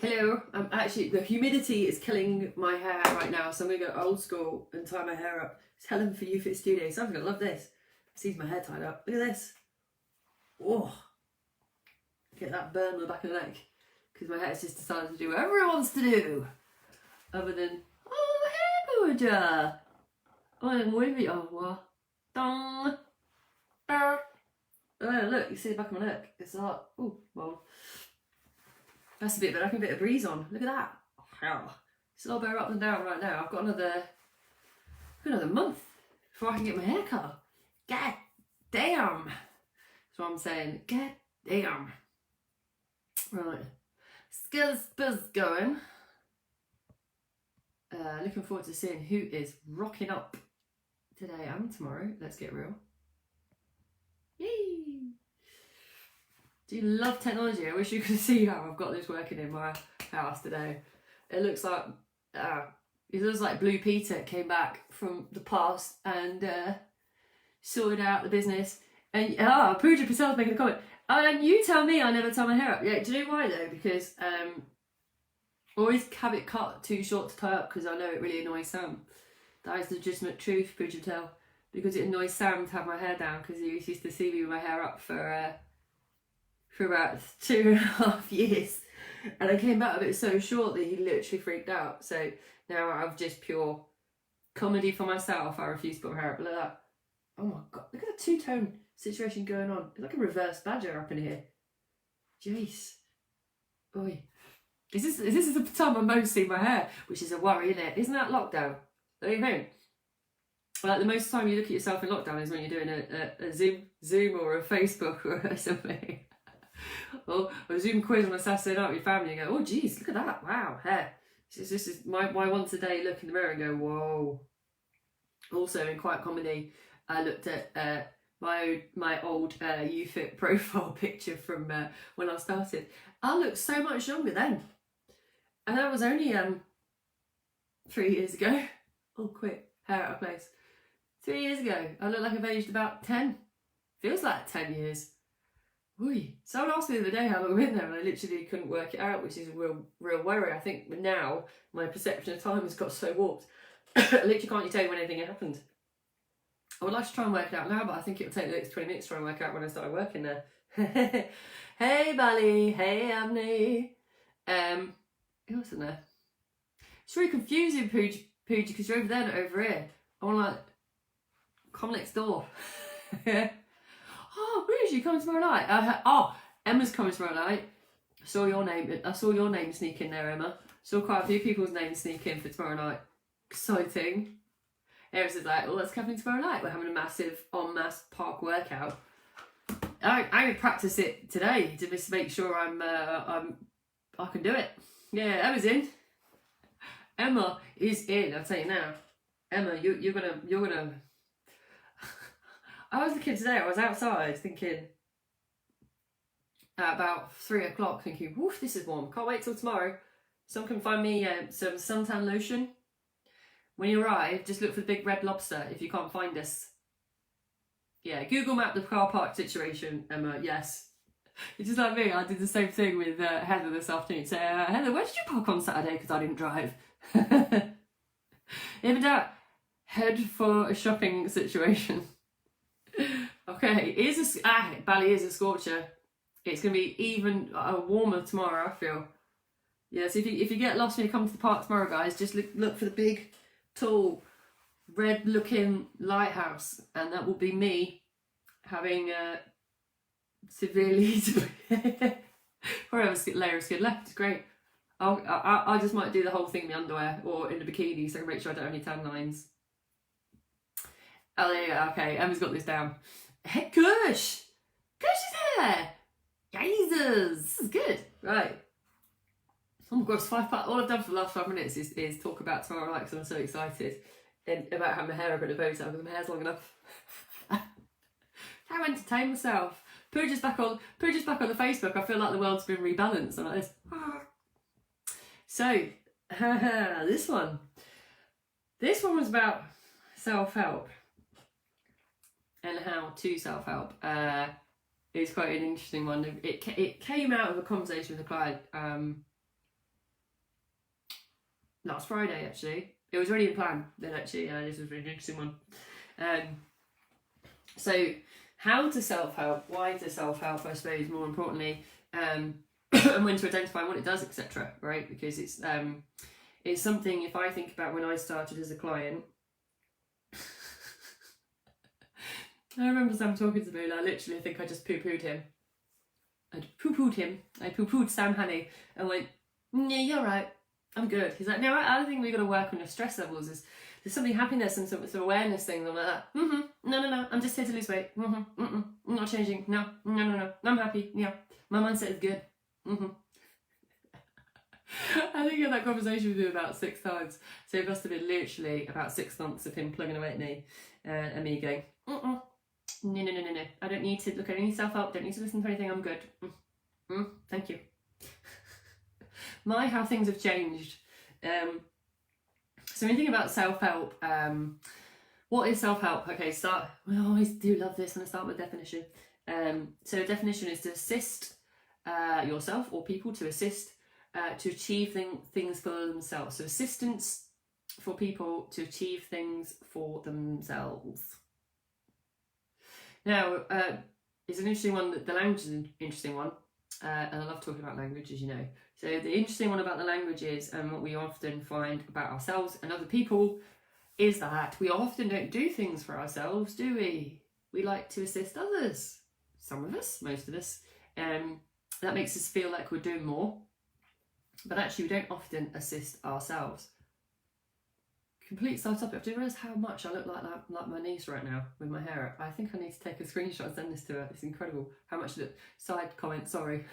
Hello, actually, the humidity is killing my hair right now, so I'm going to go old school and tie my hair up. It's Helen for You Fit Studio, so I'm going to love this. See my hair tied up. Look at this. Oh, get that burn on the back of the neck. Because my hair's just decided to do whatever it wants to do. Other than, oh, hair powder. Oh, I'm wavy. Oh, what? Dong. Oh, look, you see the back of my neck. It's hot. Oh, well. That's a bit, but I can get a breeze on. Look at that. Oh, it's a lot better up than down right now. I've got another month before I can get my hair cut. God damn. That's what I'm saying. God damn. Right. Let's get this buzz going. Looking forward to seeing who is rocking up today and tomorrow. Let's get real. Yay. Do you love technology? I wish you could see how I've got this working in my house today. It looks like Blue Peter came back from the past and sorted out the business. And Pooja Patel's making a comment. And you tell me I never tie my hair up. Yeah, do you know why though? Because I always have it cut too short to tie up because I know it really annoys Sam. That is the legitimate truth, Pooja Patel. Because it annoys Sam to have my hair down because he used to see me with my hair up for about 2.5 years, and I came out of it so short that he literally freaked out. So now I've just pure comedy for myself. I refuse to put my hair up. Look at that. Oh my god, look at the two-tone situation going on. It's like a reverse badger up in here. Jace. Oi. Is this the time I'm most seeing my hair? Which is a worry, isn't it? Isn't that lockdown? Don't you think? Like the most time you look at yourself in lockdown is when you're doing a Zoom or a Facebook or something. Or a Zoom quiz on a Saturday night with your family and go, oh geez, look at that, wow, hair. This is my once a day look in the mirror and go, whoa. Also in quiet comedy, I looked at my old YouFit profile picture from when I started. I looked so much younger then. And that was only 3 years ago. Oh, quick, hair out of place. 3 years ago, I look like I've aged about 10. Feels like 10 years. Ooh. Someone asked me the other day how long I've been there and I literally couldn't work it out, which is a real worry. I think now my perception of time has got so warped. I literally can't tell you when anything happened. I would like to try and work it out now, but I think it'll take the next 20 minutes to try and work out when I started working there. Hey Bally, hey Abney. Who else in there? It's really confusing, Pooja, because you're over there, not over here. I want to like come next door. Oh, Bruce, you coming tomorrow night? Emma's coming tomorrow night. I saw your name sneak in there, Emma. Saw quite a few people's names sneak in for tomorrow night. Exciting. Eris is like, well, let's come in tomorrow night. We're having a massive en masse park workout. I practice it today to just make sure I can do it. Yeah, Emma's in. Emma is in. I'll tell you now. Emma, you're gonna. I was a kid today, I was outside thinking, at about 3 o'clock, thinking, woof, this is warm, can't wait till tomorrow. Someone can find me some suntan lotion. When you arrive, just look for the big red lobster if you can't find us. Yeah, Google map the car park situation, Emma, yes. It's just like me, I did the same thing with Heather this afternoon. So, Heather, where did you park on Saturday? Because I didn't drive. Even that, head for a shopping situation. Okay, Bali is a scorcher. It's going to be even warmer tomorrow, I feel. Yeah, so if you get lost when you come to the park tomorrow, guys, just look for the big, tall, red-looking lighthouse, and that will be me having severely probably have a layer of skin left. It's great. I just might do the whole thing in the underwear or in the bikini, so I can make sure I don't have any tan lines. Oh, there you go. Okay, Emma's got this down. Hey, Kush! Kush is here! Jesus! This is good. Right. Oh my god, all I've done for the last 5 minutes is talk about tomorrow night because I'm so excited and about having my hair up in a bow tie because my hair's long enough. How entertain myself. Pooja's back on the Facebook. I feel like the world's been rebalanced. I'm like this. So, this one was about self-help. And how to self-help is quite an interesting one. It came out of a conversation with a client last Friday actually. It was already in plan. Then actually, this was a really interesting one. So how to self-help, why to self-help, I suppose, more importantly, and when to identify what it does, etc. Right? Because it's something, if I think about when I started as a client, I remember Sam talking to me and I literally think I just poo-pooed him. I poo-pooed Sam Honey and went, yeah, you're right, I'm good. He's like, no, I think we've got to work on your stress levels. There's something happiness and some awareness thing. I'm like that. No, I'm just here to lose weight. I'm not changing. No, I'm happy. Yeah, my mindset is good. I think I had that conversation with him about 6 times. So it must have been literally about 6 months of him plugging away at me and me going, no. I don't need to look at any self-help. Don't need to listen to anything. I'm good. Thank you. How things have changed. So when you think about self-help, what is self-help? Okay, I always do love this when I start with definition. So a definition is to assist yourself or people to assist to achieve things for themselves. So assistance for people to achieve things for themselves. Now, it's an interesting one. The language is an interesting one. And I love talking about language, as you know. So the interesting one about the language is, and what we often find about ourselves and other people, is that we often don't do things for ourselves, do we? We like to assist others. Some of us, most of us. That makes us feel like we're doing more. But actually, we don't often assist ourselves. Complete side topic. Do you realise how much I look like my niece right now with my hair up? I think I need to take a screenshot and send this to her. It's incredible how much. Side comment, sorry.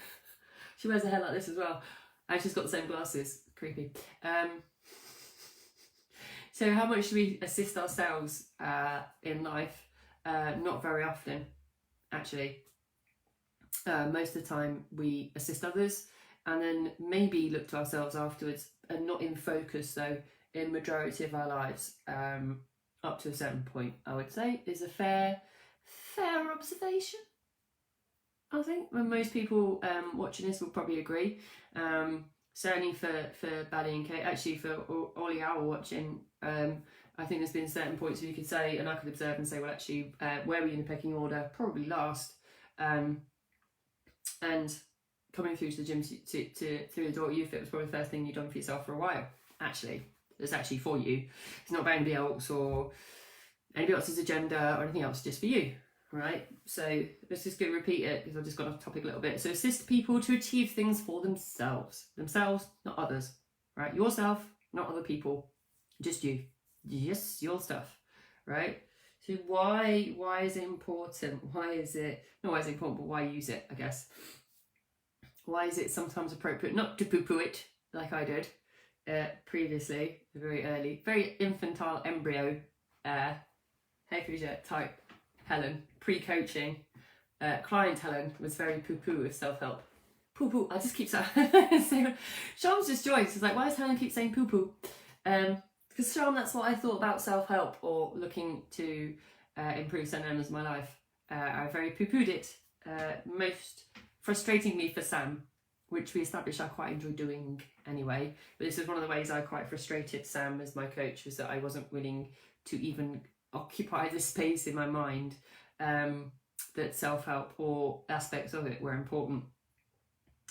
She wears a hair like this as well. And she's got the same glasses. Creepy. So how much do we assist ourselves in life? Not very often, actually. Most of the time we assist others and then maybe look to ourselves afterwards, and not in focus though. In majority of our lives, up to a certain point, I would say, is a fair observation. I think when most people watching this will probably agree. Certainly for Bally and Kate, actually for Ollie Owl watching, I think there's been certain points where you could say, and I could observe and say, well, actually, where were you in the pecking order? Probably last. And coming through to the gym through the door at YouFit was probably the first thing you've done for yourself for a while, actually. It's actually for you. It's not about anybody else or anybody else's agenda or anything else, just for you, right? So let's just go repeat it because I've just got off topic a little bit. So assist people to achieve things for themselves. Themselves, not others, right? Yourself, not other people, just you. Yes, your stuff, right? So why is it important? Why is it important, but why use it, I guess? Why is it sometimes appropriate not to poo-poo it like I did? Previously, very infantile embryo, type Helen, pre-coaching, client Helen was very poo-poo with self-help. Poo-poo, I just keep saying, Sean's just joyous, it's like, why does Helen keep saying poo-poo? Because Sean, that's what I thought about self-help or looking to improve certain elements of my life. I very poo-pooed it, most frustratingly for Sam, which we established I quite enjoy doing anyway. But this is one of the ways I quite frustrated Sam as my coach, was that I wasn't willing to even occupy the space in my mind that self-help or aspects of it were important.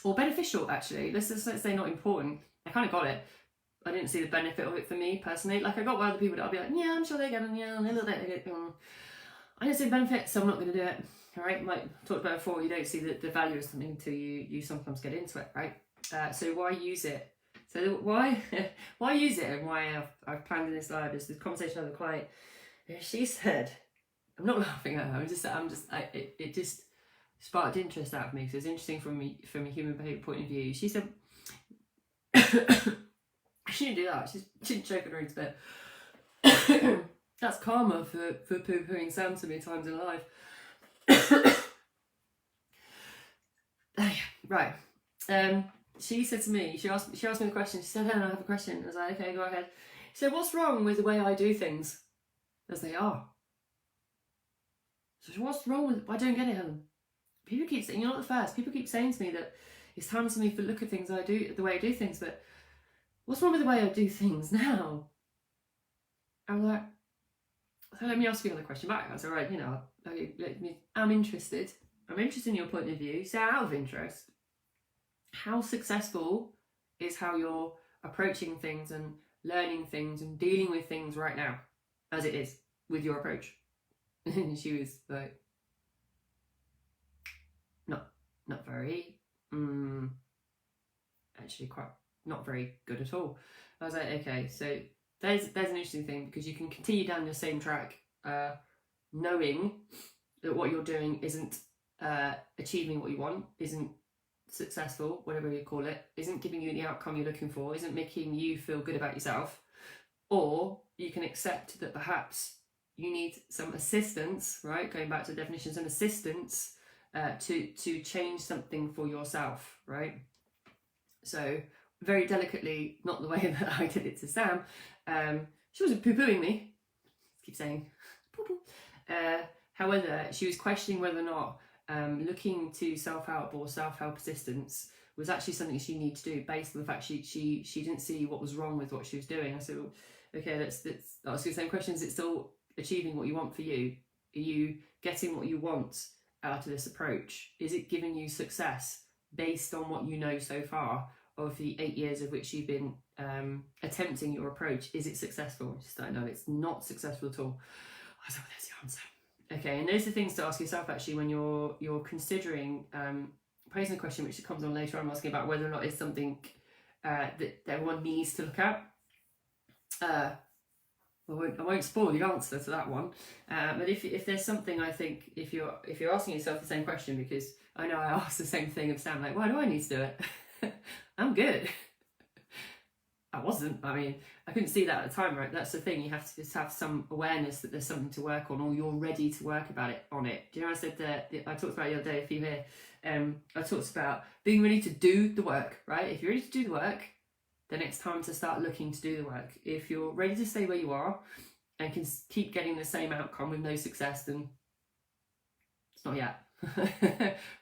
Or beneficial, actually. Let's say not important. I kind of got it. I didn't see the benefit of it for me, personally. Like, I got other people that I'll be like, yeah, I'm sure they get it, yeah, a little bit. I didn't see the benefit, so I'm not going to do it. All right, like I talked about before, you don't see the value of something until you sometimes get into it, right? So why use it? So why use it, and why I've planned in this live is the conversation with a client. She said, I'm not laughing at her. It just sparked interest out of me because it's interesting from a human behaviour point of view. She said, she didn't do that. She didn't choke her into bed. That's karma for poo-pooing Sam so many times in life. Right. She said to me, she asked me the question. She said, Helen, I have a question. I was like, okay, go ahead. She said, what's wrong with the way I do things as they are? So what's wrong with it? I don't get it, Helen. People keep saying, you're not the first. People keep saying to me that it's time for me to look at things I do, the way I do things, but what's wrong with the way I do things now? I was like, so let me ask you another question back. I was all right, you know, I'm interested. I'm interested in your point of view. So out of interest, how successful is how you're approaching things and learning things and dealing with things right now, as it is with your approach? And she was like, not very, actually quite not very good at all. I was like, okay, so there's an interesting thing, because you can continue down the same track, knowing that what you're doing isn't achieving what you want, isn't successful, whatever you call it, isn't giving you the outcome you're looking for, isn't making you feel good about yourself. Or you can accept that perhaps you need some assistance, right? Going back to the definitions, and assistance to change something for yourself, right? So very delicately, not the way that I did it to Sam. She wasn't poo-pooing me. Keep saying poo-poo. However, she was questioning whether or not looking to self-help or self-help assistance was actually something she needed to do, based on the fact she didn't see what was wrong with what she was doing. I said, well, okay, let's ask you the same question. Is it still achieving what you want for you? Are you getting what you want out of this approach? Is it giving you success based on what you know so far of the 8 years of which you've been attempting your approach? Is it successful? Just don't know. It's not successful at all. I was like, well, there's the answer. Okay, and those are things to ask yourself actually when you're considering posing a question, which comes on later on, asking about whether or not it's something that everyone needs to look at. I won't spoil the answer to that one, but if there's something, I think if you're asking yourself the same question, because I know I asked the same thing of Sam, like, why do I need to do it? I'm good. I wasn't. I mean, I couldn't see that at the time, right? That's the thing. You have to just have some awareness that there's something to work on, or you're ready to work on it. Do you know what I said that I talked about the other day, if you hear, I talked about being ready to do the work, right? If you're ready to do the work, then it's time to start looking to do the work. If you're ready to stay where you are and can keep getting the same outcome with no success, then it's not yet,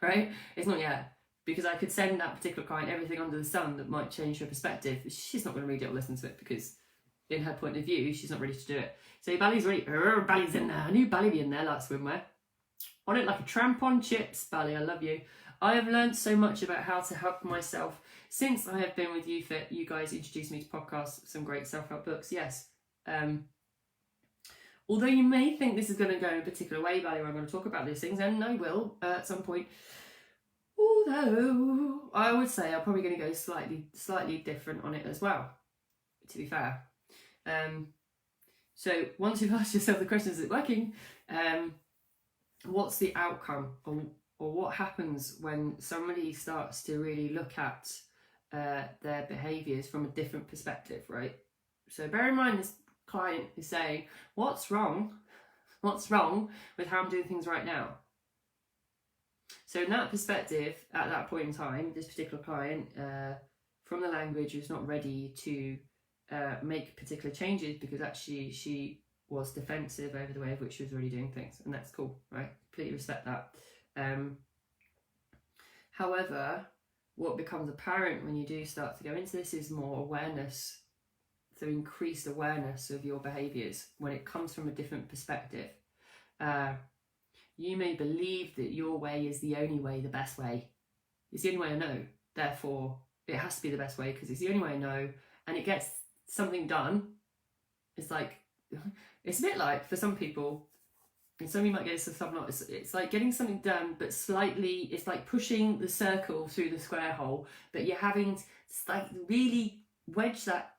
right? It's not yet. Because I could send that particular client everything under the sun that might change her perspective. She's not going to read it or listen to it, because in her point of view, she's not ready to do it. So Bally's ready. Bally's in there. I knew Bally be in there like swimwear. On it like a tramp on chips. Bally, I love you. I have learned so much about how to help myself since I have been with you. You guys introduced me to podcasts, some great self-help books. Yes. Although you may think this is going to go in a particular way, Bally, where I'm going to talk about these things, and I will at some point. Although I would say I'm probably going to go slightly different on it as well, to be fair. So once you've asked yourself the question, is it working? What's the outcome, or what happens when somebody starts to really look at their behaviours from a different perspective, right? So bear in mind, this client is saying, what's wrong? What's wrong with how I'm doing things right now? So in that perspective, at that point in time, this particular client, from the language, was not ready to make particular changes, because actually she was defensive over the way of which she was already doing things, and that's cool, right? Completely respect that. However, what becomes apparent when you do start to go into this is more awareness, so increased awareness of your behaviours when it comes from a different perspective. You may believe that your way is the only way, the best way. It's the only way I know. Therefore, it has to be the best way because it's the only way I know, and it gets something done. It's like, it's a bit like, for some people, and some of you might get this, some not, it's like getting something done, but slightly, it's like pushing the circle through the square hole, but you're having to like really wedge that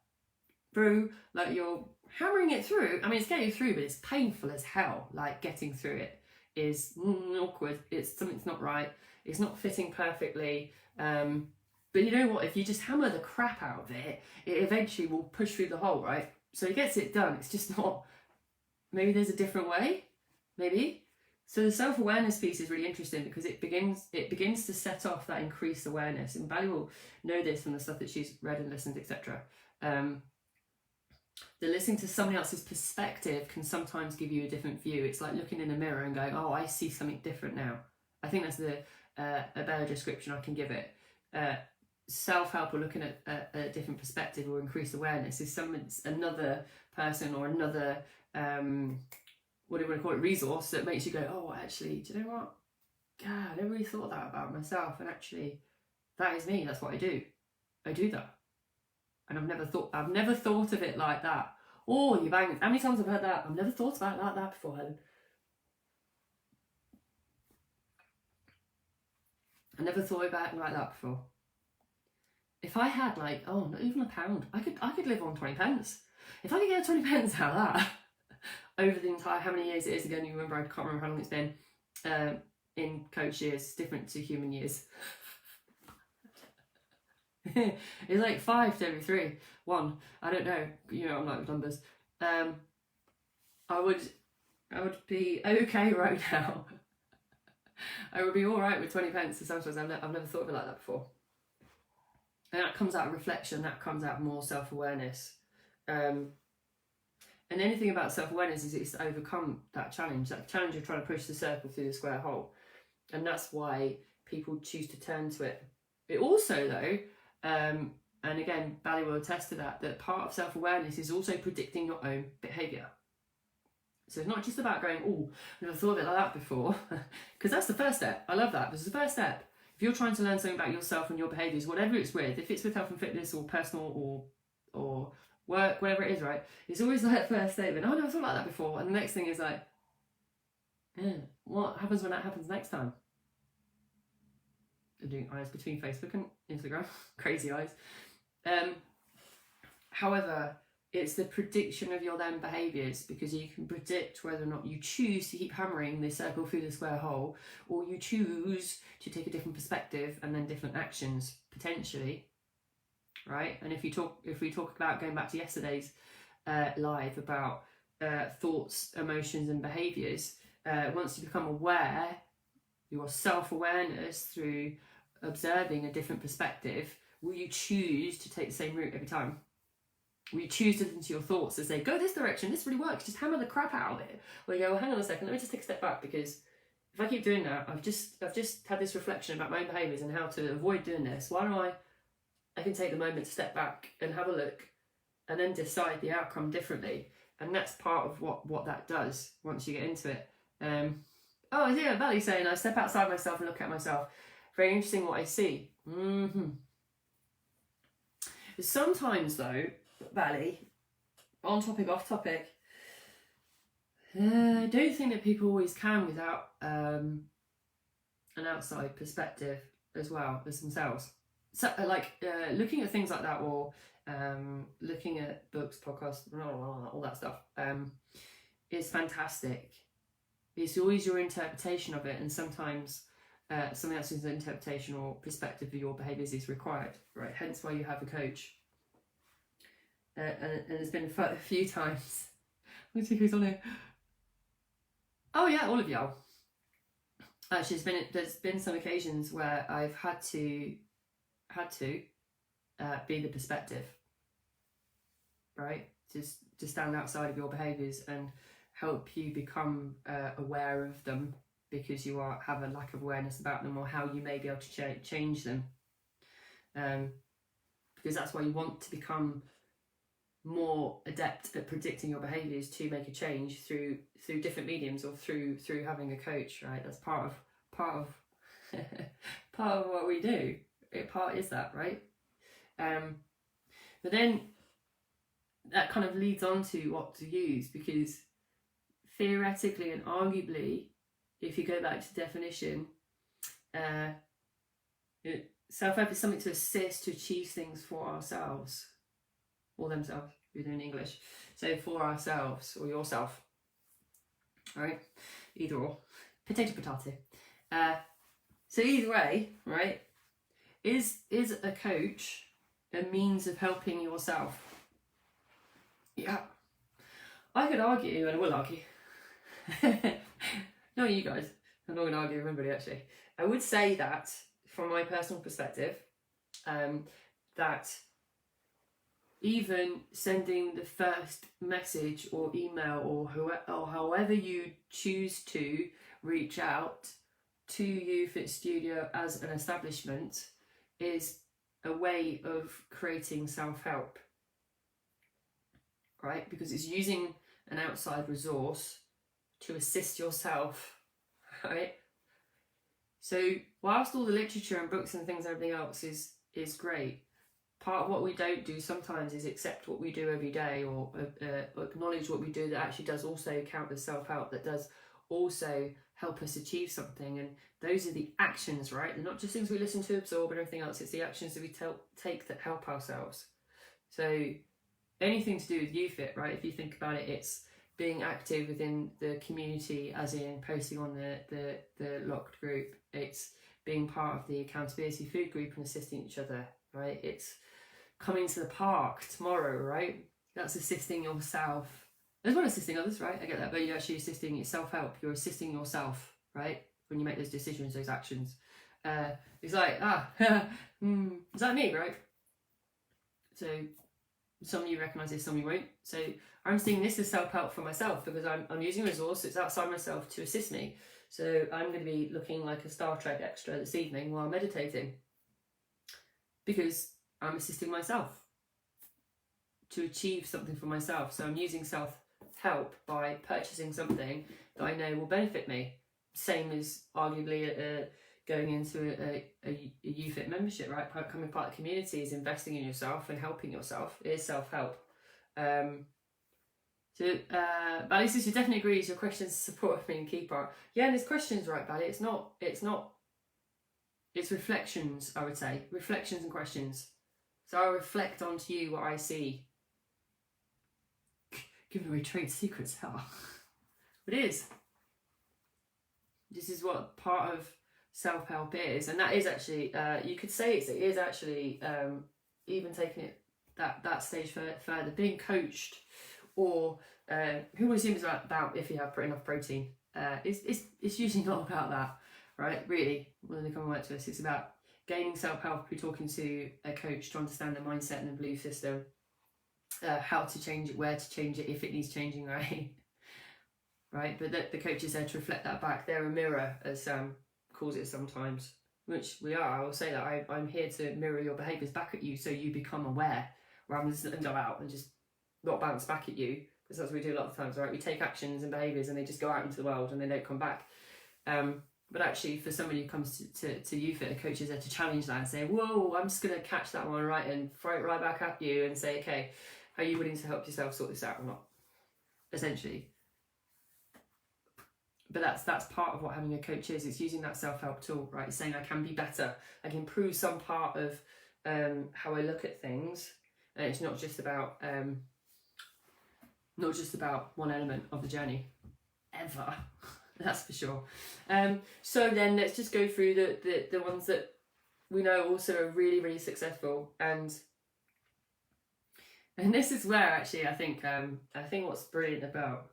through, like you're hammering it through. I mean, it's getting through, but it's painful as hell. Like getting through it is awkward. It's something's not right. It's not fitting perfectly. But you know what? If you just hammer the crap out of it, it eventually will push through the hole, right? So it gets it done. It's just not. Maybe there's a different way. Maybe. So the self-awareness piece is really interesting because it begins to set off that increased awareness. And Bally will know this from the stuff that she's read and listened, etc. The listening to somebody else's perspective can sometimes give you a different view. It's like looking in a mirror and going, oh, I see something different now. I think that's a better description I can give it. self-help or looking at a different perspective or increased awareness is another person or another what do you want to call it, resource that makes you go, oh, actually, do you know what, God, I never really thought that about myself, and actually that is me, that's what I do that, and I've never thought of it like that. Oh, you bang, how many times I've heard that? I've never thought about it like that before, Helen. I never thought about it like that before. If I had like, oh, not even £1, I could live on 20 pence. If I could get 20 pence out of that over the entire, how many years it is again, you remember, I can't remember how long it's been, in coach years, different to human years. It's like 5 to every 3, 1, I don't know, you know, I'm like with numbers. I would be okay right now. I would be alright with 20 pence, and sometimes I've never thought of it like that before. And that comes out of reflection, that comes out of more self-awareness. And anything about self-awareness is it's to overcome that challenge of trying to push the circle through the square hole. And that's why people choose to turn to it. It also, though, and again, Bally will attest to that part of self-awareness is also predicting your own behaviour. So it's not just about going, oh, I never thought of it like that before, because that's the first step. I love that. This is the first step. If you're trying to learn something about yourself and your behaviours, whatever it's with, if it's with health and fitness or personal or work, whatever it is, right? It's always that first statement, oh, I never thought like that before. And the next thing is like, what happens when that happens next time? I'm doing eyes between Facebook and Instagram, crazy eyes. However, it's the prediction of your then behaviours, because you can predict whether or not you choose to keep hammering this circle through the square hole, or you choose to take a different perspective and then different actions potentially, right? And if we talk about going back to yesterday's live about thoughts, emotions, and behaviours, once you become aware, your self-awareness through observing a different perspective, will you choose to take the same route every time? Will you choose to listen to your thoughts and say, go this direction, this really works, just hammer the crap out of it? Or you go, well, hang on a second, let me just take a step back, because if I keep doing that, I've just had this reflection about my own behaviours and how to avoid doing this. Why don't I can take the moment to step back and have a look and then decide the outcome differently. And that's part of what that does once you get into it. Oh, yeah, Valley's saying, I step outside myself and look at myself. Very interesting what I see. Sometimes, though, Valley, on topic, off topic, I don't think that people always can without an outside perspective as well as themselves. So, looking at things like that, or looking at books, podcasts, all that stuff, is fantastic. It's always your interpretation of it, and sometimes something else's interpretation or perspective of your behaviours is required, right? Hence why you have a coach. And there's been a few times. Let's see who's on here. Oh yeah, all of y'all. Actually, there's been some occasions where I've had to be the perspective, right? Just to stand outside of your behaviours and help you become aware of them, because you have a lack of awareness about them, or how you may be able to change them. Because that's why you want to become more adept at predicting your behaviours to make a change through different mediums, or through having a coach, right? That's part of part of what we do. Part is that, right? But then that kind of leads on to what to use, because theoretically and arguably, if you go back to definition, self-help is something to assist to achieve things for ourselves, or themselves, if you're doing English. So for ourselves, or yourself, right? Either or. Potato. So either way, right? Is a coach a means of helping yourself? Yeah. I could argue, and I will argue. No, you guys. I'm not going to argue with everybody, actually. I would say that, from my personal perspective, that even sending the first message or email, or however you choose to reach out to YouFit Studio as an establishment, is a way of creating self-help, right? Because it's using an outside resource to assist yourself, right? So whilst all the literature and books and things and everything else is great, part of what we don't do sometimes is accept what we do every day, or acknowledge what we do that actually does also count as self-help, that does also help us achieve something. And those are the actions, right? They're not just things we listen to, absorb and everything else. It's the actions that we take that help ourselves. So anything to do with YouFit, right? If you think about it, it's being active within the community, as in posting on the locked group. It's being part of the accountability food group and assisting each other, right? It's coming to the park tomorrow, right? That's assisting yourself as well as assisting others, right? I get that, but you're actually assisting, it's self-help. You're assisting yourself, right? When you make those decisions, those actions. It's like, is that me, right? So some of you recognise this, some of you won't. So I'm seeing this as self-help for myself, because I'm using a resource that's outside myself to assist me. So I'm going to be looking like a Star Trek extra this evening while meditating, because I'm assisting myself to achieve something for myself. So I'm using self-help by purchasing something that I know will benefit me. Same as arguably going into a YouFit membership, right? Becoming part of the community is investing in yourself and helping yourself. It is self-help. So Bally says, you definitely agrees your questions support me and key part. Yeah, and there's questions, right, Bally? It's reflections, I would say. Reflections and questions. So I'll reflect onto you what I see. Giving away trade secrets, hell. It is. This is what part of self-help is. And that is actually, you could say it is actually even taking it that stage further, being coached, or who would assume is about if you have enough protein. It's usually not about that, right? Really, when they come and work to us, it's about gaining self-help. We're talking to a coach to understand the mindset and the belief system, how to change it, where to change it, if it needs changing, right? Right, but the coach is there to reflect that back. They're a mirror, as Sam calls it sometimes, which we are. I will say that I'm here to mirror your behaviours back at you, so you become aware, rather than just let them go out and just not bounce back at you, because that's what we do a lot of times, right? We take actions and behaviours and they just go out into the world and they don't come back. But actually, for somebody who comes to YouFit, a coach is there to challenge that and say, whoa, I'm just going to catch that one, right, and throw it right back at you and say, okay, are you willing to help yourself sort this out or not? Essentially. But that's part of what having a coach is. It's using that self-help tool, right? It's saying I can be better. I can improve some part of how I look at things. And it's not just about one element of the journey, ever. That's for sure. So then let's just go through the ones that we know also are really, really successful. And this is where actually I think what's brilliant about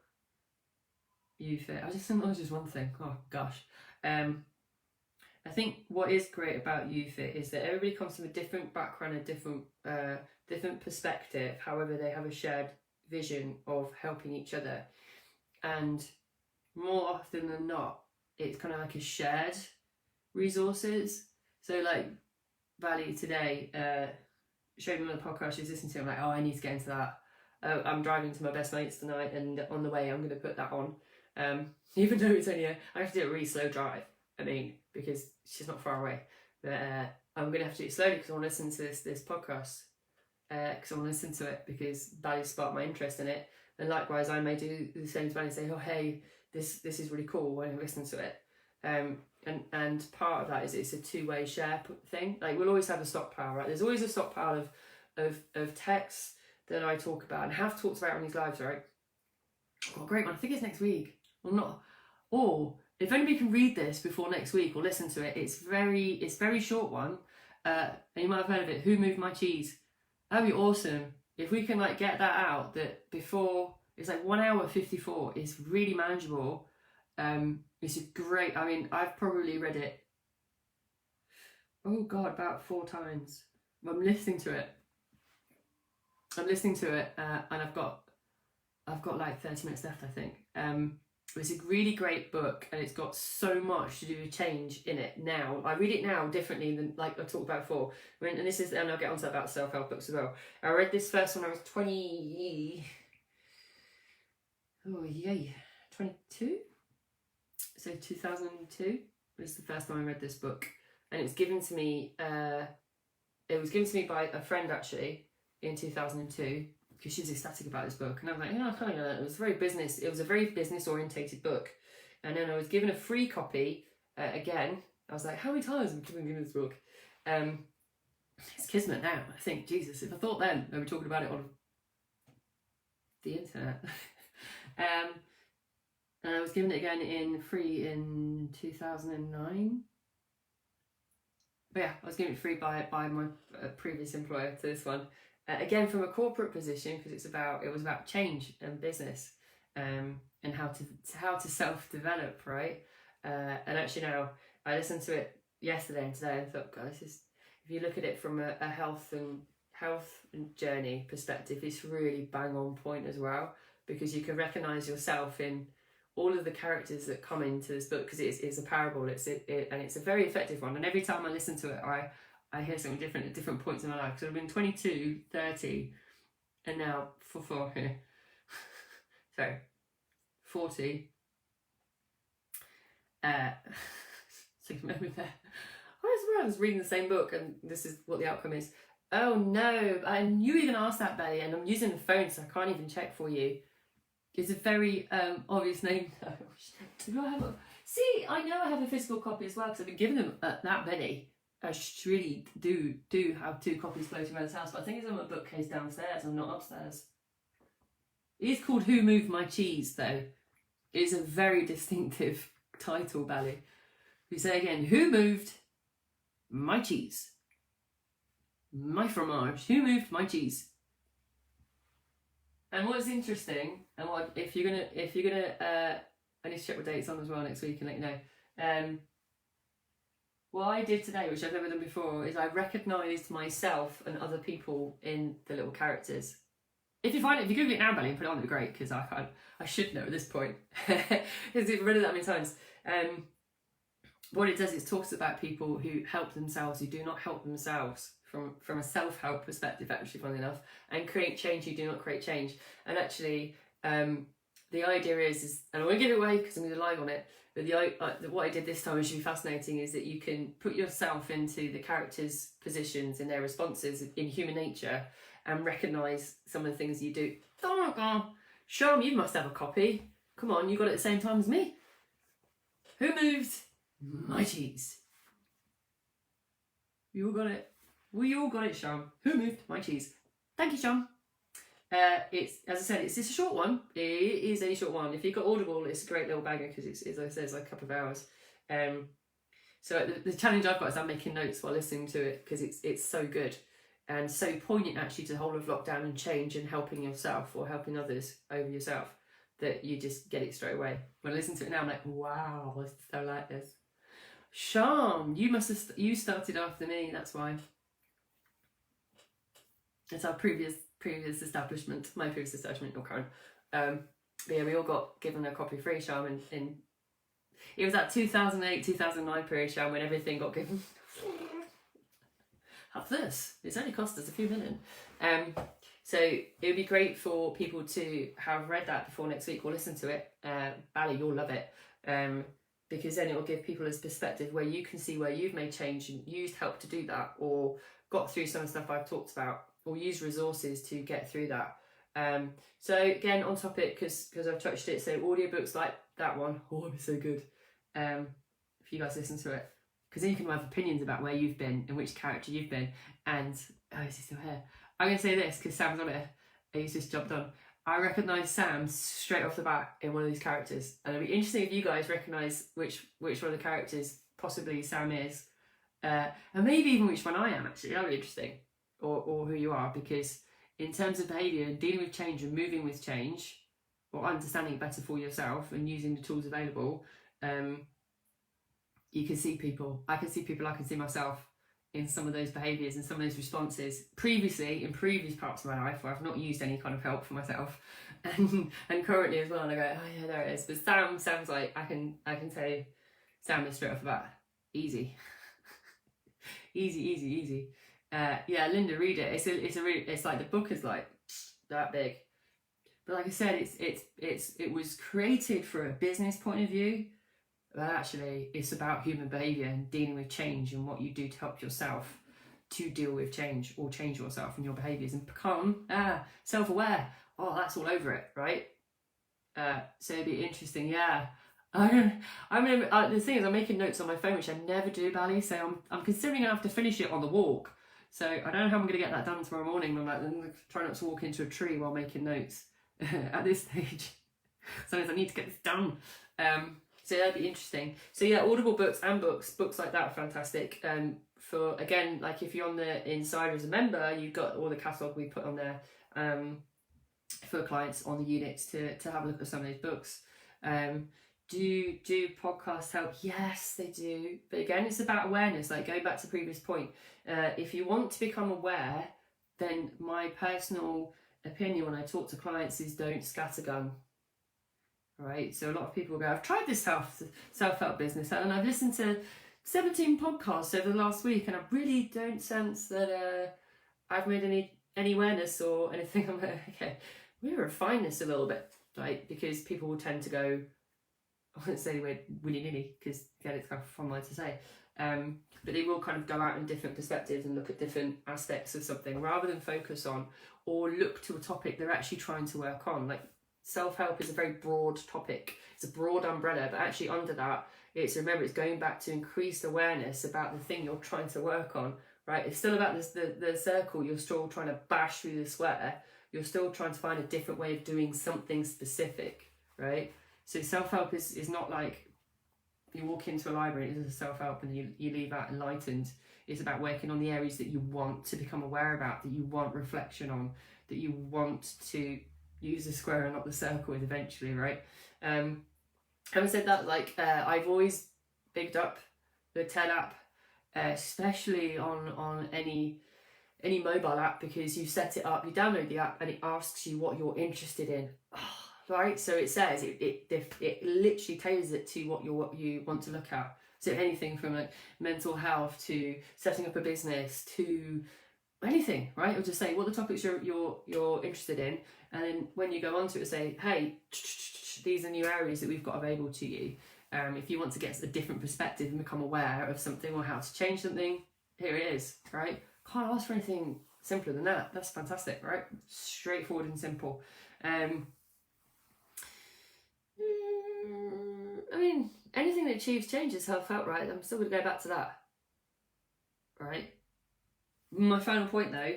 YouFit, I just think that was just one thing. Oh gosh. I think what is great about YouFit is that everybody comes from a different background, a different perspective. However, they have a shared vision of helping each other, and more often than not, it's kind of like a shared resources. So like Valley today showed me on the podcast she was listening to. I'm like, oh, I need to get into that. I'm driving to my best mates tonight, and on the way I'm going to put that on. Even though it's only I have to do a really slow drive. I mean, because she's not far away. But I'm going to have to do it slowly because I want to listen to this podcast. Because I want to listen to it because Valley sparked my interest in it. And likewise, I may do the same to Valley and say, oh, hey, this is really cool when I listen to it. And part of that is it's a two-way share thing. Like, we'll always have a stockpile, right? There's always a stockpile of texts that I talk about and have talked about on these lives, right? Oh, great one. I think it's next week. Or not. Or if anybody can read this before next week or listen to it, it's very short one. And you might have heard of it. Who moved my cheese? That'd be awesome. If we can like get that out, that before it's like 1 hour 54. It's really manageable. It's a great. I mean, I've probably read it. Oh God, about 4 times. I'm listening to it. And I've got like 30 minutes left, I think. It's a really great book, and it's got so much to do with change in it now. I read it now differently than like I talked about before. And this is, and I'll get onto that about self-help books as well. I read this first when I was 22. So 2002 was the first time I read this book, and it was given to me. It was given to me by a friend actually in 2002. Because she's ecstatic about this book, and I was like, I can't know that. It was a very business orientated book, and then I was given a free copy again. I was like, how many times have I been given this book? It's kismet now. I think, Jesus, if I thought then they were talking about it on the internet. And I was given it again free in 2009. But yeah, I was given it free by my previous employer to this one. Again, from a corporate position, because it was about change and business, and how to self-develop, right? And actually now I listened to it yesterday and today and thought, guys, if you look at it from a health and journey perspective, it's really bang on point as well, because you can recognise yourself in all of the characters that come into this book, because it's a parable. And it's a very effective one. And every time I listen to it, I hear something different at different points in my life. So I've been 22, 30, and now 4 here. So 40. So you remember there. I was reading the same book, and this is what the outcome is. Oh no, I knew you were going to ask that, Belly, and I'm using the phone, so I can't even check for you. It's a very obvious name. Do I have See, I know I have a physical copy as well, because I've been given them that many. I really do have 2 copies floating around this house, but I think it's on my bookcase downstairs. I'm not upstairs. It is called Who Moved My Cheese, though. It is a very distinctive title, Belly. We say again, who moved my cheese? My fromage. Who moved my cheese? And what's interesting, and what if you're gonna I need to check what date it's on as well next week and let you know. What I did today, which I've never done before, is I recognised myself and other people in the little characters. If you Google it now, Belly, and put it on, it'd be great, because I should know at this point, because I've read it that many times. What it does is talks about people who help themselves, who do not help themselves, from a self-help perspective, actually, funnily enough, and create change who do not create change. And actually, the idea is, and I won't give it away because I'm going to live on it, but what I did this time, which should be fascinating, is that you can put yourself into the characters' positions in their responses in human nature and recognise some of the things you do. Oh, Sham, you must have a copy. Come on, you got it at the same time as me. Who moved my cheese? You all got it. We all got it, Sham. Who moved my cheese? Thank you, Sham. It's, as I said, it's a short one. It is a short one. If you've got Audible, it's a great little banger, because it's, as I said, it's like a couple of hours. So the challenge I've got is I'm making notes while listening to it, because it's so good and so poignant, actually, to the whole of lockdown and change and helping yourself or helping others over yourself, that you just get it straight away. When I listen to it now, I'm like, wow, I like this. Sham, you started after me. That's why. It's our previous establishment, my previous establishment, not current. But yeah, we all got given a copy free, Sham, in it was that 2008, 2009 period, Sham, when everything got given. Have this. It's only cost us a few million. So it would be great for people to have read that before next week or listen to it. Bally, you'll love it. Because then it will give people this perspective where you can see where you've made change and used help to do that, or got through some of the stuff I've talked about, or use resources to get through that. So again, on topic, because I've touched it, so audiobooks like that one, it'd be so good if you guys listen to it, because then you can have opinions about where you've been and which character you've been. And is he still here? I'm going to say this because Sam's on it. He's just jumped on. I recognise Sam straight off the bat in one of these characters, and it'll be interesting if you guys recognise which one of the characters possibly Sam is, and maybe even which one I am. Actually, that'll be interesting, or who you are, because in terms of behaviour and dealing with change and moving with change, or understanding it better for yourself and using the tools available, you can see people. I can see people. I can see myself in some of those behaviours and some of those responses previously in previous parts of my life where I've not used any kind of help for myself, and currently as well. And I go, oh yeah, there it is. But Sam sounds like I can say Sam is straight off the bat. Easy. easy. Yeah, Linda, read it. It's like the book is like that big. But like I said, it was created for a business point of view, but actually it's about human behaviour and dealing with change and what you do to help yourself to deal with change or change yourself and your behaviours and become self-aware. Oh, that's all over it, right? So it'd be interesting, yeah. The thing is, I'm making notes on my phone, which I never do, Bally. So I'm considering I have to finish it on the walk. So I don't know how I'm going to get that done tomorrow morning. I'm like, trying not to walk into a tree while making notes at this stage. Sometimes I need to get this done. So that'd be interesting. So yeah, Audible books and books like that are fantastic. For again, like if you're on the Insider as a member, you've got all the catalogue we put on there for clients on the units to have a look at some of those books. Do podcasts help? Yes, they do. But again, it's about awareness. Like going back to the previous point, if you want to become aware, then my personal opinion when I talk to clients is don't scattergun. Right? So a lot of people go, I've tried this self-help business and I've listened to 17 podcasts over the last week and I really don't sense that I've made any awareness or anything. I'm like, okay, we refine this a little bit, right? Because people will tend to go, I wouldn't say we're willy-nilly, because again, it's kind of a fun line to say, but they will kind of go out in different perspectives and look at different aspects of something rather than focus on or look to a topic they're actually trying to work on. Like self-help is a very broad topic. It's a broad umbrella, but actually under that, it's going back to increased awareness about the thing you're trying to work on, right? It's still about the circle. You're still trying to bash through the square. You're still trying to find a different way of doing something specific, right? So self-help is not like you walk into a library, it is a self-help and you leave out enlightened. It's about working on the areas that you want to become aware about, that you want reflection on, that you want to use the square and not the circle eventually, right? Having said that, like I've always bigged up the TED app, especially on any mobile app, because you set it up, you download the app and it asks you what you're interested in. Right, so it says it literally tailors it to what you want to look at. So anything from like mental health to setting up a business to anything, right? It'll just say what the topics you're interested in, and then when you go onto it, it'll say, hey, these are new areas that we've got available to you. If you want to get a different perspective and become aware of something or how to change something, here it is, right? Can't ask for anything simpler than that. That's fantastic, right? Straightforward and simple. I mean, anything that achieves change is self-help, right? I'm still going to go back to that, right? My final point, though,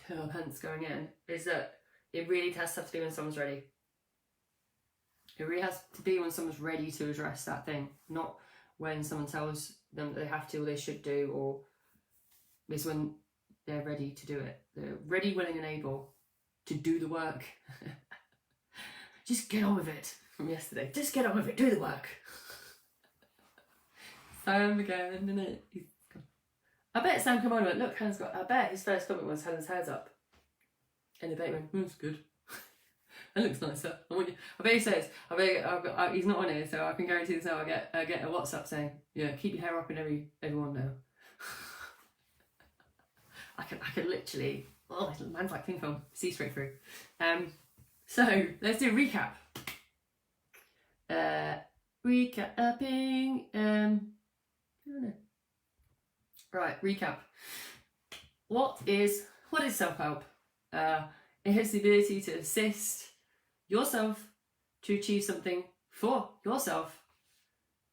12 pence going in, is that it really has to be when someone's ready. It really has to be when someone's ready to address that thing, not when someone tells them that they have to or they should do, or it's when they're ready to do it. They're ready, willing and able to do the work. Just get on with it. From yesterday, just get on with it, do the work. Sam again, isn't it? I bet Sam come on and went, look, Helen's got, I bet his first comment was Helen's hair's up. And the baby went, that's good. That looks nicer. I bet he says, he's not on here, so I can guarantee this now. I get a WhatsApp saying, yeah, keep your hair up in everyone now. I can literally, man's like ping pong, see straight through. So let's do a recap. Recapping. I don't know. Right, recap. What is self-help? It has the ability to assist yourself to achieve something for yourself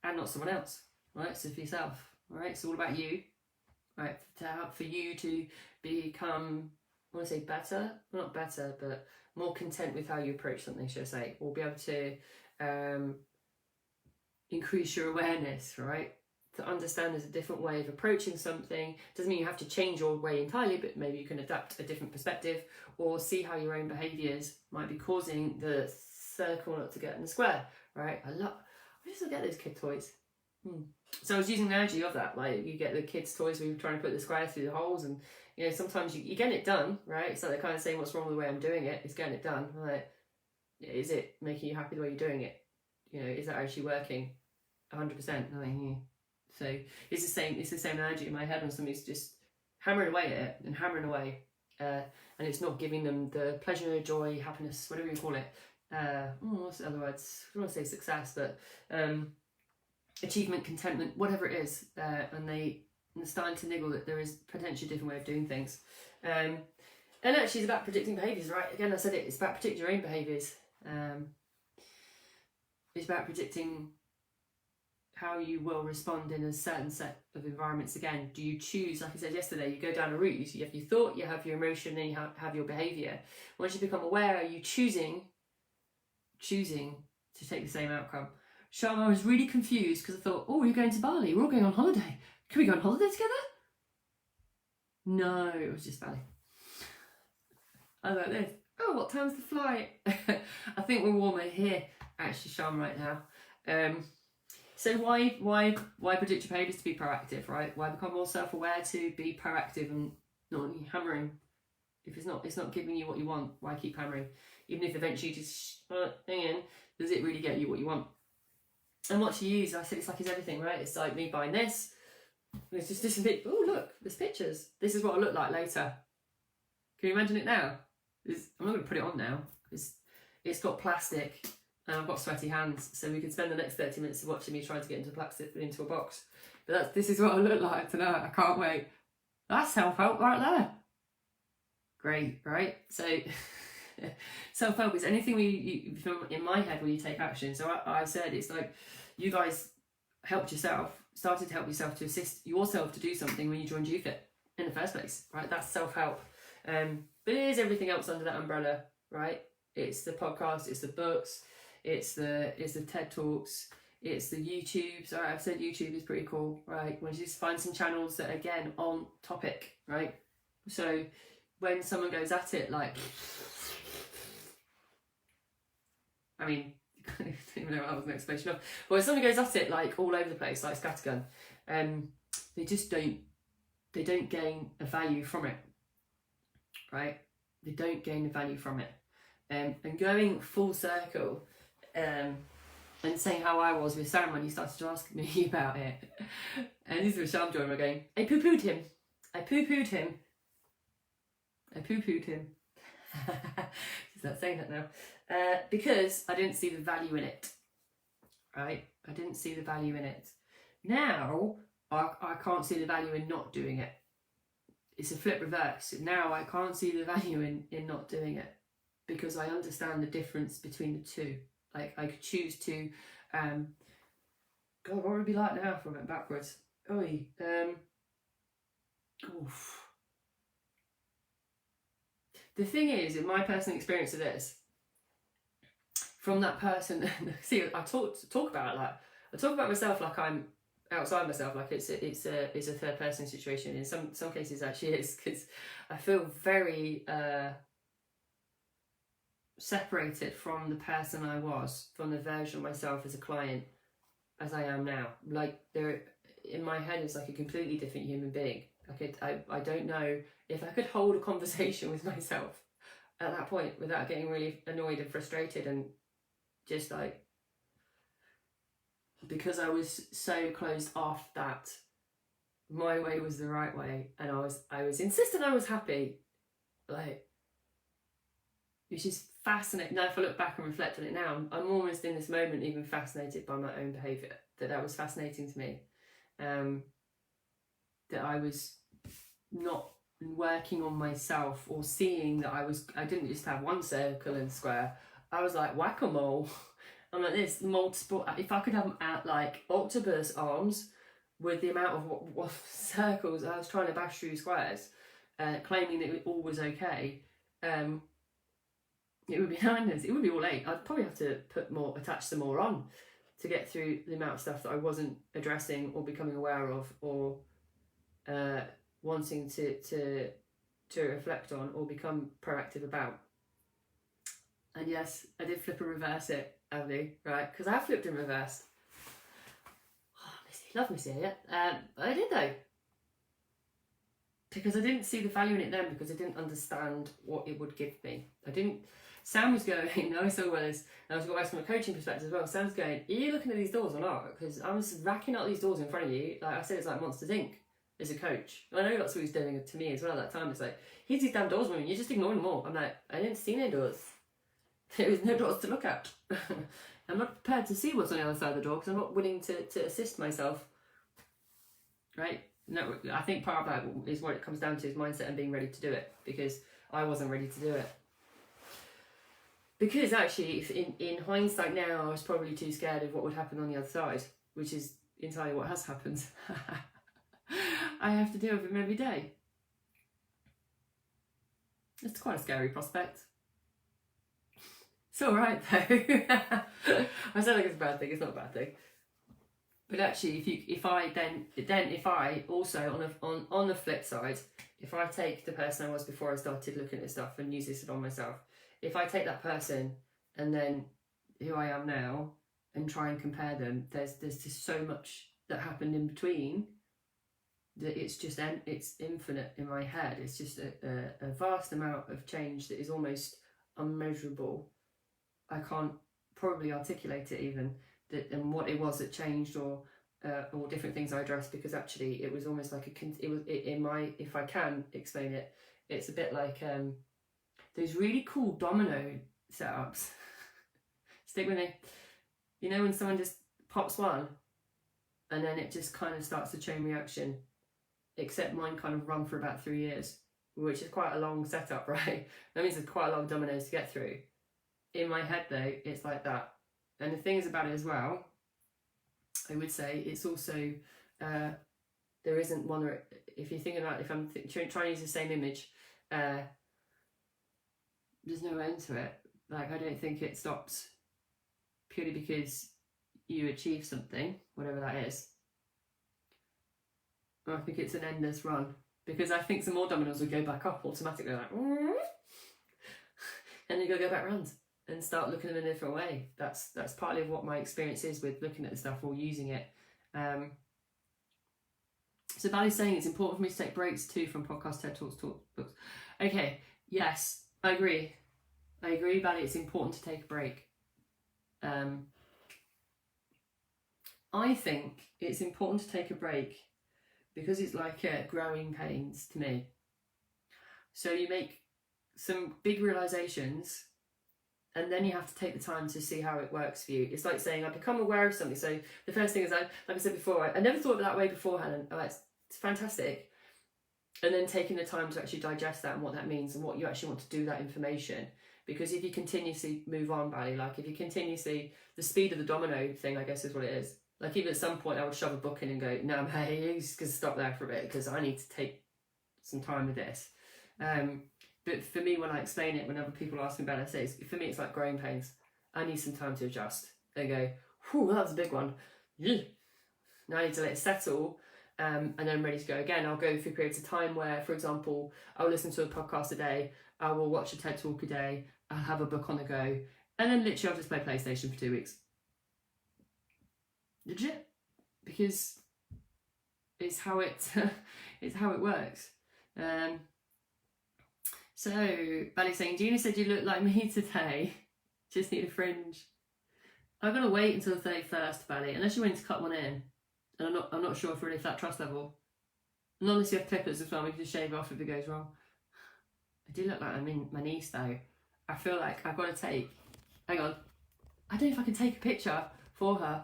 and not someone else. Right, so for yourself. Right, it's all about you. Right, for you to become, I want to say better, well, not better, but more content with how you approach something, should I say, or be able to increase your awareness, right? To understand there's a different way of approaching something. Doesn't mean you have to change your way entirely, but maybe you can adapt a different perspective or see how your own behaviours might be causing the circle not to get in the square, right? I just look at those kid toys. So I was using the analogy of that, like you get the kids' toys where you're trying to put the square through the holes, and you know sometimes you get it done, right? It's like they're kind of saying what's wrong with the way I'm doing it. It's getting it done. Like, is it making you happy the way you're doing it? You know, is that actually working 100%? So it's the same. It's the same analogy in my head when somebody's just hammering away at it and hammering away, and it's not giving them the pleasure, joy, happiness, whatever you call it. What's the other words? I don't want to say success, but achievement, contentment, whatever it is, and they're starting to niggle that there is potentially a different way of doing things. And actually, it's about predicting behaviours, right? Again, I said it. It's about predicting your own behaviours. It's about predicting how you will respond in a certain set of environments. Again, do you choose, like I said yesterday, you go down a route, you have your thought, you have your emotion, and you have your behaviour. Once you become aware, are you choosing to take the same outcome? Sharma, I was really confused because I thought, oh, you're going to Bali, we're all going on holiday. Can we go on holiday together? No, it was just Bali. I was like this, oh, what time's the flight? I think we're warmer here, actually, Sharma, right now. So why predict your behaviours to be proactive, right? Why become more self-aware to be proactive and not hammering? If it's not giving you what you want, why keep hammering? Even if eventually you just hang in, does it really get you what you want? And what to use, I said it's like it's everything, right? It's like me buying this. It's just this bit. Oh look, there's pictures. This is what I look like later. Can you imagine it now? I'm not going to put it on now because it's got plastic. And I've got sweaty hands, so we could spend the next 30 minutes watching me trying to get into a box. But this is what I look like tonight. I can't wait. That's self-help right there. Great, right? So self-help is anything in my head where you take action. So I said it's like you guys started to help yourself to assist yourself to do something when you joined UFIT in the first place, right? That's self-help. But it is everything else under that umbrella, right? It's the podcast, it's the books, it's the TED Talks, it's the YouTube. So I've said YouTube is pretty cool, right? When you just find some channels that are, again, on topic, right? So when someone goes at it like, I mean, I don't even know what that was an explanation of. But when someone goes at it like all over the place, like scattergun, they just don't gain a value from it, right? They don't gain a value from it. And going full circle, and saying how I was with Sam when he started to ask me about it. And this was Sham joining again. I poo-pooed him. She's not saying that now. Because I didn't see the value in it. Right? I didn't see the value in it. Now, I can't see the value in not doing it. It's a flip reverse. Now I can't see the value in not doing it. Because I understand the difference between the two. Like, I could choose to, God, what would it be like now if I went backwards? The thing is, in my personal experience of this, from that person, see, I talk about it like, I talk about myself like I'm outside myself, like it's a third person situation. In some cases, actually is, because I feel very separated from the person I was, from the version of myself as a client as I am now. Like, there in my head is like a completely different human being. Like I don't know if I could hold a conversation with myself at that point without getting really annoyed and frustrated, and just like, because I was so closed off that my way was the right way, and I was insistent I was happy. Like, which is fascinating. Now if I look back and reflect on it now, I'm almost in this moment even fascinated by my own behaviour, that was fascinating to me. That I was not working on myself, or seeing that I didn't just have one circle and square. I was like whack-a-mole. I'm like this, multiple. If I could have like octopus arms with the amount of circles I was trying to bash through squares, claiming that it all was okay, it would be madness. It would be all eight. I'd probably have to attach some more on to get through the amount of stuff that I wasn't addressing or becoming aware of, or wanting to reflect on or become proactive about. And yes, I did flip and reverse it, Abby, right? Because I flipped and reversed. Oh, I miss Love Missy Elliott. I did though. Because I didn't see the value in it then, because I didn't understand what it would give me. Sam was going, I saw well as, I was going from a coaching perspective as well, Sam's going, are you looking at these doors or not? Because I was racking up these doors in front of you, like I said, it's like Monsters Inc. as a coach. And I know that's what he's doing to me as well at that time. It's like, here's these damn doors, woman, you're just ignoring them all. I'm like, I didn't see no doors. There was no doors to look at. I'm not prepared to see what's on the other side of the door because I'm not willing to assist myself. Right? No, I think part of that is what it comes down to, is mindset and being ready to do it, because I wasn't ready to do it. Because actually, if in hindsight now, I was probably too scared of what would happen on the other side, which is entirely what has happened. I have to deal with him every day. It's quite a scary prospect. It's alright though. I said like it's a bad thing, it's not a bad thing. But actually, if I also on the flip side, if I take the person I was before I started looking at stuff and use this on myself, if I take that person and then who I am now and try and compare them, there's just so much that happened in between that it's infinite in my head. It's just a vast amount of change that is almost unmeasurable. I can't probably articulate it even, and what it was that changed, or different things I addressed, because actually it was almost like if I can explain it, it's a bit like those really cool domino setups. Stick with me. You know when someone just pops one and then it just kind of starts a chain reaction, except mine kind of run for about 3 years, which is quite a long setup, right? That means there's quite a lot of dominoes to get through. In my head though, it's like that. And the things about it as well, I would say, it's also, there isn't one, or if you're thinking about, if I'm trying to use the same image, there's no end to it. Like, I don't think it stops purely because you achieve something, whatever that is. I think it's an endless run, because I think some more dominoes will go back up automatically, like, and then you'll go back round and start looking at them in a different way. That's partly of what my experience is with looking at the stuff or using it. So Bally's saying it's important for me to take breaks too from podcasts, TED Talks, books. Okay, yes, I agree, Bally, it's important to take a break. I think it's important to take a break because it's like growing pains to me. So you make some big realizations, and then you have to take the time to see how it works for you. It's like saying, I become aware of something. So the first thing is, like I said before, I never thought of it that way before, Helen. Oh, it's fantastic. And then taking the time to actually digest that and what that means and what you actually want to do with that information. Because if you continuously move on, Bally, like if you continuously, the speed of the domino thing, I guess is what it is. Like even at some point I would shove a book in and go, no, hey, you're just going to stop there for a bit because I need to take some time with this. But for me, when I explain it, when other people ask me about it, I say, for me, it's like growing pains. I need some time to adjust. They go, whew, that was a big one. Yeah. Now I need to let it settle, and then I'm ready to go again. I'll go through periods of time where, for example, I'll listen to a podcast a day, I will watch a TED Talk a day, I'll have a book on the go, and then literally I'll just play PlayStation for 2 weeks. Legit. Because it's how it works. So, Bally's saying, Gina said you look like me today. Just need a fringe. I'm going to wait until the 31st, Bally, unless you're willing to cut one in. And I'm not sure if really that trust level. Not unless you have clippers as well, we can just shave off if it goes wrong. I do look like my niece though. I feel like I've got to take, hang on. I don't know if I can take a picture for her.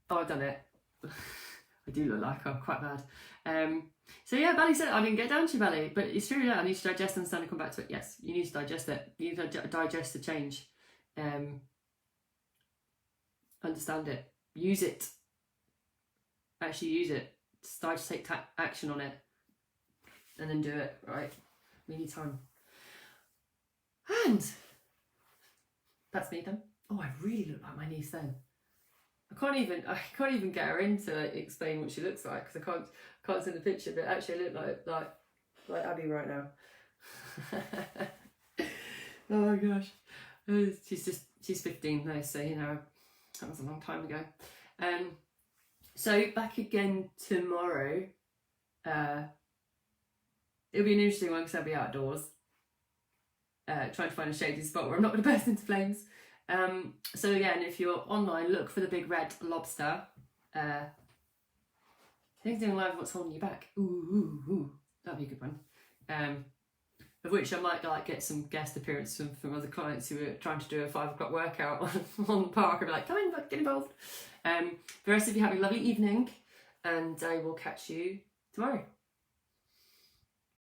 Oh, I've done it. I do look like her, quite bad. So yeah, Bally said, I didn't get down to you, Bally, but it's true, yeah, I need to digest and understand and come back to it. Yes, you need to digest it. You need to digest the change. Understand it. Use it. Actually use it. Start to take action on it. And then do it, right? We need time. And that's me then. Oh, I really look like my niece then. I can't even get her in to explain what she looks like because I can't see the picture, but actually I look like Abby right now. Oh my gosh. She's 15 though, so you know, that was a long time ago. So back again tomorrow. It'll be an interesting one because I'll be outdoors, trying to find a shady spot where I'm not going to burst into flames. So again, if you're online, look for the big red lobster. I think doing live what's holding you back. Ooh, that'd be a good one. Of which I might like get some guest appearances from other clients who are trying to do a 5 o'clock workout on the park. I'll be like, come in, get involved. The rest of you have a lovely evening, and I will catch you tomorrow.